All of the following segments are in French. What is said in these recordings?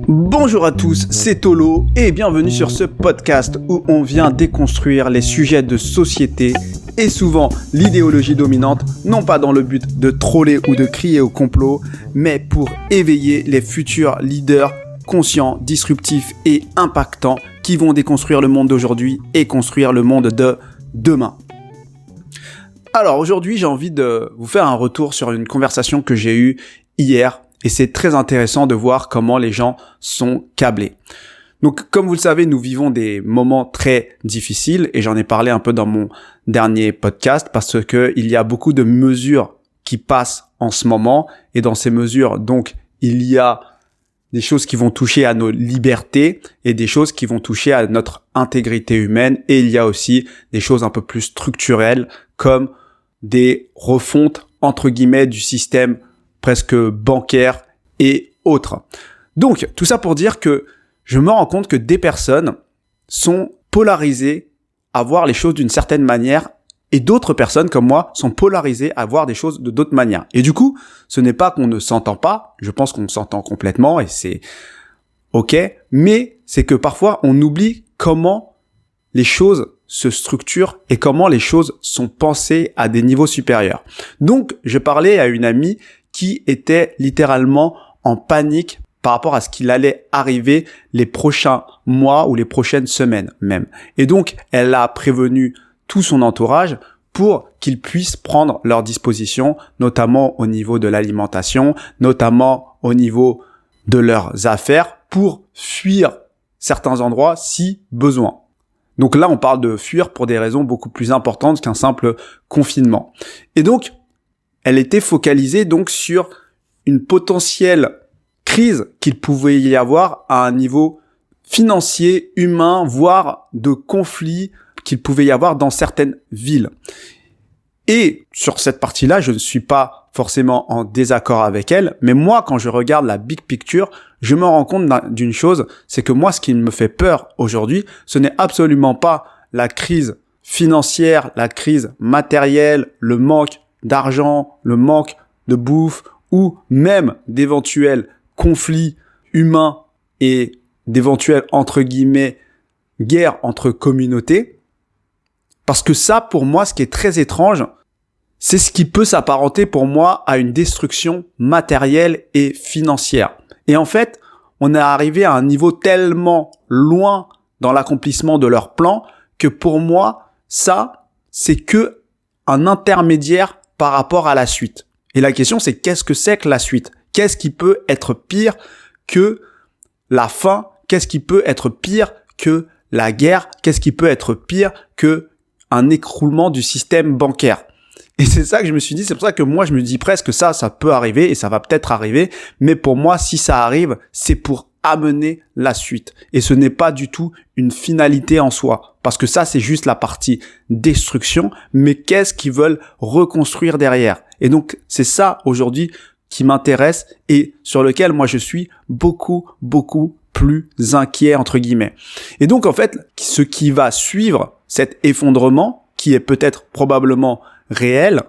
Bonjour à tous, c'est Tolo et bienvenue sur ce podcast où on vient déconstruire les sujets de société et souvent l'idéologie dominante, non pas dans le but de troller ou de crier au complot, mais pour éveiller les futurs leaders conscients, disruptifs et impactants qui vont déconstruire le monde d'aujourd'hui et construire le monde de demain. Alors aujourd'hui, j'ai envie de vous faire un retour sur une conversation que j'ai eue hier. Et c'est très intéressant de voir comment les gens sont câblés. Donc, comme vous le savez, nous vivons des moments très difficiles et j'en ai parlé un peu dans mon dernier podcast parce que il y a beaucoup de mesures qui passent en ce moment et dans ces mesures, donc, il y a des choses qui vont toucher à nos libertés et des choses qui vont toucher à notre intégrité humaine et il y a aussi des choses un peu plus structurelles comme des refontes, entre guillemets, du système presque bancaire et autres. Donc, tout ça pour dire que je me rends compte que des personnes sont polarisées à voir les choses d'une certaine manière et d'autres personnes comme moi sont polarisées à voir des choses de d'autres manières. Et du coup, ce n'est pas qu'on ne s'entend pas, je pense qu'on s'entend complètement et c'est ok, mais c'est que parfois on oublie comment les choses se structurent et comment les choses sont pensées à des niveaux supérieurs. Donc, je parlais à une amie qui était littéralement en panique par rapport à ce qu'il allait arriver les prochains mois ou les prochaines semaines même. Et donc, elle a prévenu tout son entourage pour qu'ils puissent prendre leurs dispositions, notamment au niveau de l'alimentation, notamment au niveau de leurs affaires, pour fuir certains endroits si besoin. Donc là, on parle de fuir pour des raisons beaucoup plus importantes qu'un simple confinement. Et donc, elle était focalisée donc sur une potentielle crise qu'il pouvait y avoir à un niveau financier, humain, voire de conflit qu'il pouvait y avoir dans certaines villes. Et sur cette partie-là, je ne suis pas forcément en désaccord avec elle, mais moi, quand je regarde la big picture, je me rends compte d'une chose, c'est que moi, ce qui me fait peur aujourd'hui, ce n'est absolument pas la crise financière, la crise matérielle, le manque d'argent, le manque de bouffe ou même d'éventuels conflits humains et d'éventuelles, entre guillemets, guerres entre communautés. Parce que ça, pour moi, ce qui est très étrange, c'est ce qui peut s'apparenter pour moi à une destruction matérielle et financière. Et en fait, on est arrivé à un niveau tellement loin dans l'accomplissement de leur plan que pour moi, ça, c'est que un intermédiaire par rapport à la suite. Et la question, c'est qu'est-ce que c'est que la suite? Qu'est-ce qui peut être pire que la fin? Qu'est-ce qui peut être pire que la guerre? Qu'est-ce qui peut être pire que un écroulement du système bancaire? Et c'est ça que je me suis dit, c'est pour ça que moi je me dis presque ça peut arriver et ça va peut-être arriver, mais pour moi, si ça arrive, c'est pour amener la suite. Et ce n'est pas du tout une finalité en soi. Parce que ça, c'est juste la partie destruction. Mais qu'est-ce qu'ils veulent reconstruire derrière? Et donc, c'est ça aujourd'hui qui m'intéresse et sur lequel moi je suis beaucoup plus inquiet, entre guillemets. Et donc, en fait, ce qui va suivre cet effondrement, qui est peut-être probablement réel,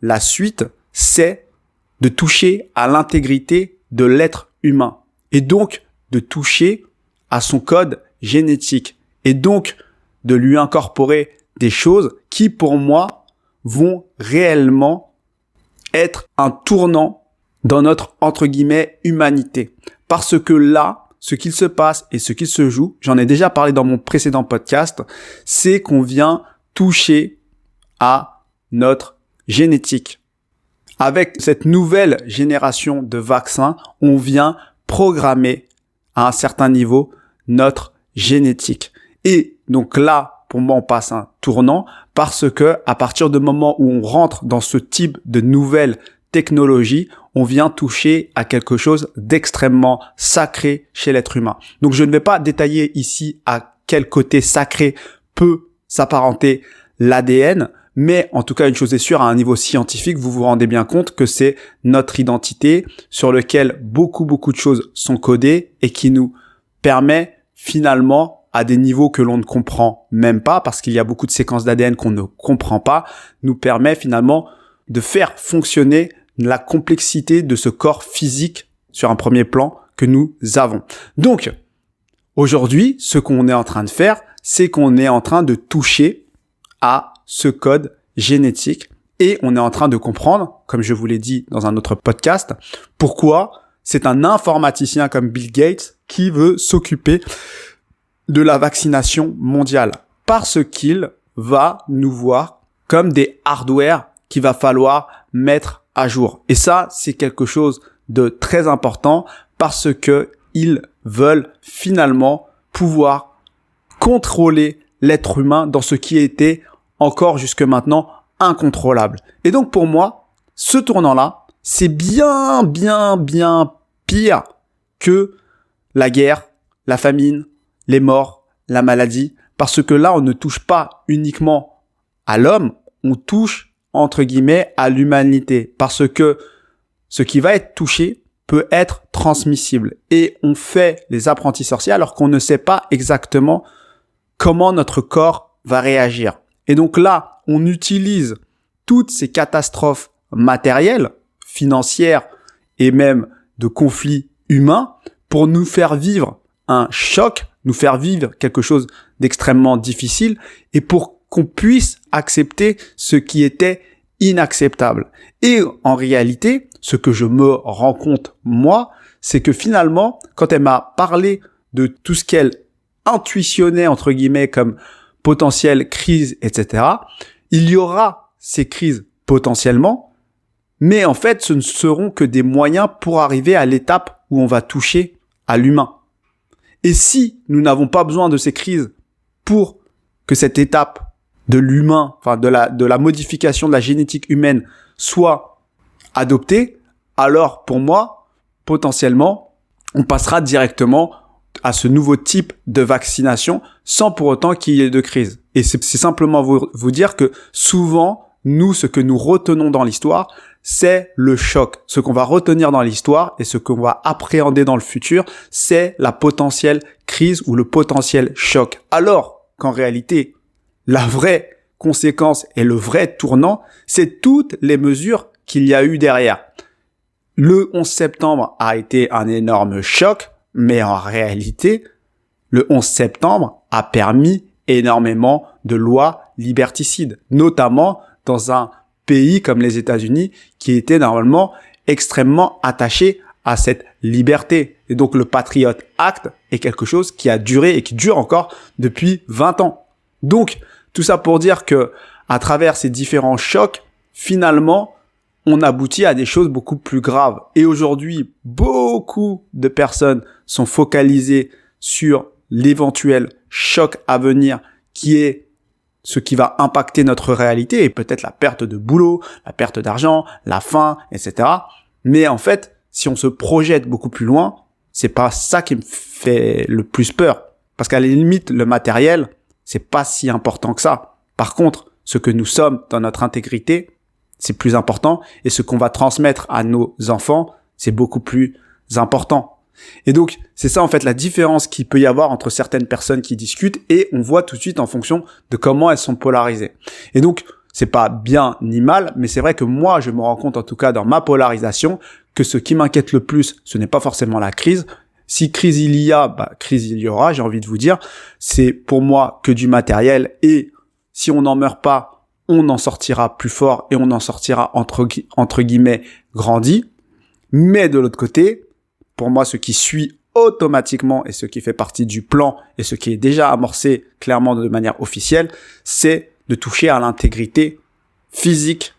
la suite, c'est de toucher à l'intégrité de l'être humain. Et donc, de toucher à son code génétique et donc de lui incorporer des choses qui, pour moi, vont réellement être un tournant dans notre, entre guillemets, humanité. Parce que là, ce qu'il se passe et ce qu'il se joue, j'en ai déjà parlé dans mon précédent podcast, c'est qu'on vient toucher à notre génétique. Avec cette nouvelle génération de vaccins, on vient programmer à un certain niveau notre génétique. Et donc là, pour moi, on passe un tournant parce que à partir du moment où on rentre dans ce type de nouvelle technologie, on vient toucher à quelque chose d'extrêmement sacré chez l'être humain. Donc je ne vais pas détailler ici à quel côté sacré peut s'apparenter l'ADN, mais en tout cas, une chose est sûre, à un niveau scientifique, vous vous rendez bien compte que c'est notre identité sur lequel beaucoup de choses sont codées et qui nous permet finalement, à des niveaux que l'on ne comprend même pas, parce qu'il y a beaucoup de séquences d'ADN qu'on ne comprend pas, nous permet finalement de faire fonctionner la complexité de ce corps physique sur un premier plan que nous avons. Donc, aujourd'hui, ce qu'on est en train de faire, c'est qu'on est en train de toucher à ce code génétique et on est en train de comprendre, comme je vous l'ai dit dans un autre podcast, pourquoi c'est un informaticien comme Bill Gates qui veut s'occuper de la vaccination mondiale. Parce qu'il va nous voir comme des hardware qu'il va falloir mettre à jour. Et ça, c'est quelque chose de très important parce que ils veulent finalement pouvoir contrôler l'être humain dans ce qui était encore jusque maintenant incontrôlable. Et donc pour moi, ce tournant-là, c'est bien pire que la guerre, la famine, les morts, la maladie, parce que là, on ne touche pas uniquement à l'homme, on touche, entre guillemets, à l'humanité, parce que ce qui va être touché peut être transmissible. Et on fait les apprentis sorciers alors qu'on ne sait pas exactement comment notre corps va réagir. Et donc là, on utilise toutes ces catastrophes matérielles, financières et même de conflits humains pour nous faire vivre un choc, nous faire vivre quelque chose d'extrêmement difficile et pour qu'on puisse accepter ce qui était inacceptable. Et en réalité, ce que je me rends compte, moi, c'est que finalement, quand elle m'a parlé de tout ce qu'elle intuitionnait, entre guillemets, comme potentielle crise, etc., il y aura ces crises potentiellement, mais en fait, ce ne seront que des moyens pour arriver à l'étape où on va toucher à l'humain. Et si nous n'avons pas besoin de ces crises pour que cette étape de l'humain, enfin de la modification de la génétique humaine soit adoptée, alors pour moi, potentiellement, on passera directement à ce nouveau type de vaccination sans pour autant qu'il y ait de crise. Et c'est simplement vous dire que souvent, nous, ce que nous retenons dans l'histoire, c'est le choc. Ce qu'on va retenir dans l'histoire et ce qu'on va appréhender dans le futur, c'est la potentielle crise ou le potentiel choc. Alors qu'en réalité, la vraie conséquence et le vrai tournant, c'est toutes les mesures qu'il y a eu derrière. Le 11 septembre a été un énorme choc, mais en réalité, le 11 septembre a permis énormément de lois liberticides, notamment dans un pays comme les États-Unis qui était normalement extrêmement attaché à cette liberté. Et donc le Patriot Act est quelque chose qui a duré et qui dure encore depuis 20 ans. Donc tout ça pour dire que à travers ces différents chocs, finalement, on aboutit à des choses beaucoup plus graves. Et aujourd'hui, beaucoup de personnes sont focalisées sur l'éventuel choc à venir qui est ce qui va impacter notre réalité et peut-être la perte de boulot, la perte d'argent, la faim, etc. Mais en fait, si on se projette beaucoup plus loin, c'est pas ça qui me fait le plus peur. Parce qu'à la limite, le matériel, c'est pas si important que ça. Par contre, ce que nous sommes dans notre intégrité, c'est plus important. Et ce qu'on va transmettre à nos enfants, c'est beaucoup plus important. Et donc, c'est ça en fait la différence qu'il peut y avoir entre certaines personnes qui discutent et on voit tout de suite en fonction de comment elles sont polarisées. Et donc, c'est pas bien ni mal, mais c'est vrai que moi, je me rends compte en tout cas dans ma polarisation que ce qui m'inquiète le plus, ce n'est pas forcément la crise. Si crise il y a, crise il y aura, j'ai envie de vous dire. C'est pour moi que du matériel et si on n'en meurt pas, on en sortira plus fort et on en sortira entre guillemets grandi. Mais de l'autre côté, pour moi, ce qui suit automatiquement et ce qui fait partie du plan et ce qui est déjà amorcé clairement de manière officielle, c'est de toucher à l'intégrité physique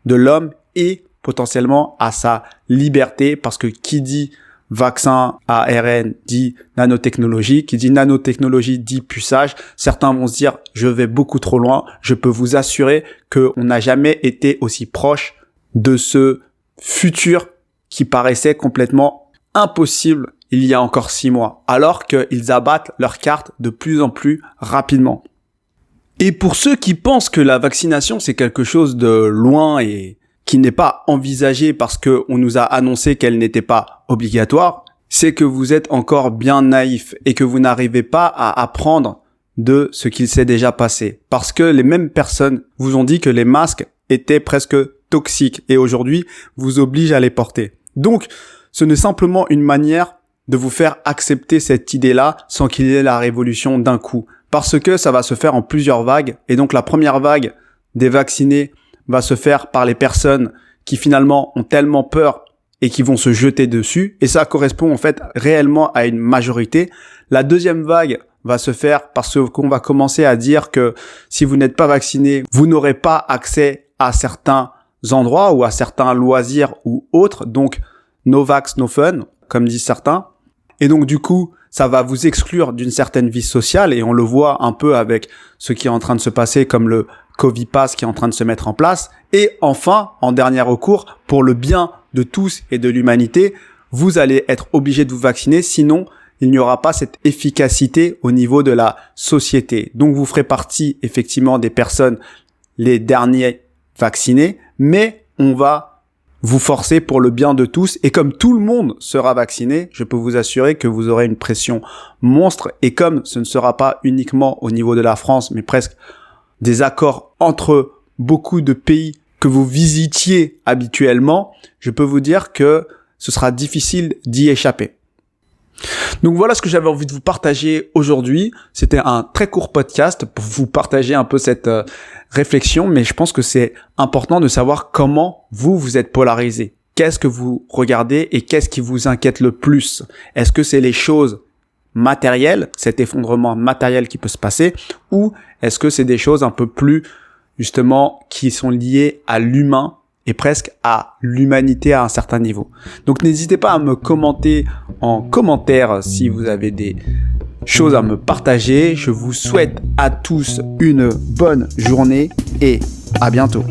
de l'homme et potentiellement à sa liberté parce que qui dit vaccin ARN dit nanotechnologie, qui dit nanotechnologie dit puçage. Certains vont se dire je vais beaucoup trop loin. Je peux vous assurer qu'on n'a jamais été aussi proche de ce futur qui paraissait complètement impossible il y a encore 6 mois, alors qu'ils abattent leurs cartes de plus en plus rapidement. Et pour ceux qui pensent que la vaccination c'est quelque chose de loin et qui n'est pas envisagé parce que on nous a annoncé qu'elle n'était pas obligatoire, c'est que vous êtes encore bien naïf et que vous n'arrivez pas à apprendre de ce qu'il s'est déjà passé. Parce que les mêmes personnes vous ont dit que les masques étaient presque toxiques et aujourd'hui vous obligent à les porter. Donc, ce n'est simplement une manière de vous faire accepter cette idée-là sans qu'il y ait la révolution d'un coup. Parce que ça va se faire en plusieurs vagues. Et donc la première vague des vaccinés va se faire par les personnes qui finalement ont tellement peur et qui vont se jeter dessus. Et ça correspond en fait réellement à une majorité. La deuxième vague va se faire parce qu'on va commencer à dire que si vous n'êtes pas vacciné, vous n'aurez pas accès à certains endroits ou à certains loisirs ou autres. Donc, no vax, no fun, comme disent certains. Et donc, du coup, ça va vous exclure d'une certaine vie sociale et on le voit un peu avec ce qui est en train de se passer comme le Covid Pass qui est en train de se mettre en place. Et enfin, en dernier recours, pour le bien de tous et de l'humanité, vous allez être obligé de vous vacciner, sinon il n'y aura pas cette efficacité au niveau de la société. Donc vous ferez partie effectivement des personnes les derniers vaccinés, mais on va vous forcer pour le bien de tous. Et comme tout le monde sera vacciné, je peux vous assurer que vous aurez une pression monstre. Et comme ce ne sera pas uniquement au niveau de la France, mais presque des accords entre beaucoup de pays que vous visitiez habituellement, je peux vous dire que ce sera difficile d'y échapper. Donc voilà ce que j'avais envie de vous partager aujourd'hui. C'était un très court podcast pour vous partager un peu cette réflexion, mais je pense que c'est important de savoir comment vous êtes polarisé. Qu'est-ce que vous regardez et qu'est-ce qui vous inquiète le plus? Est-ce que c'est les choses matérielles, cet effondrement matériel qui peut se passer, ou est-ce que c'est des choses un peu plus justement qui sont liées à l'humain et presque à l'humanité à un certain niveau. Donc n'hésitez pas à me commenter en commentaire si vous avez des choses à me partager. Je vous souhaite à tous une bonne journée et à bientôt.